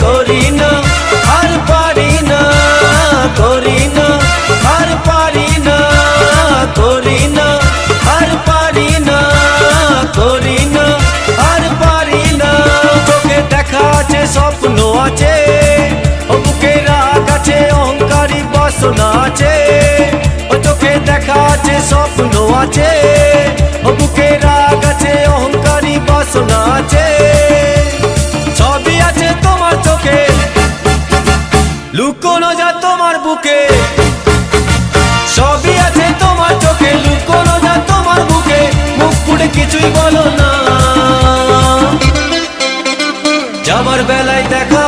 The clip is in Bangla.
করি না আর পারি না, করি না আর পারি না, করি না আর পারি না, করি না আর পারি না। চোখে দেখা আছে স্বপ্ন আছে, ও বুকে রাগ আছে অহংকারী বাসনা আছে। ও চোখে দেখা আছে স্বপ্ন আছে, ও বুকে রাগ আছে অহংকারী বাসনা আছে। সবই আছে তোমার চোখে, লুকোনো যা তোমার বুকে। সবই আছে তোমার চোখে, লুকোনো যা তোমার বুকে। মুখ ফুটে কিছুই বলো না, যাবার বেলায় দেখা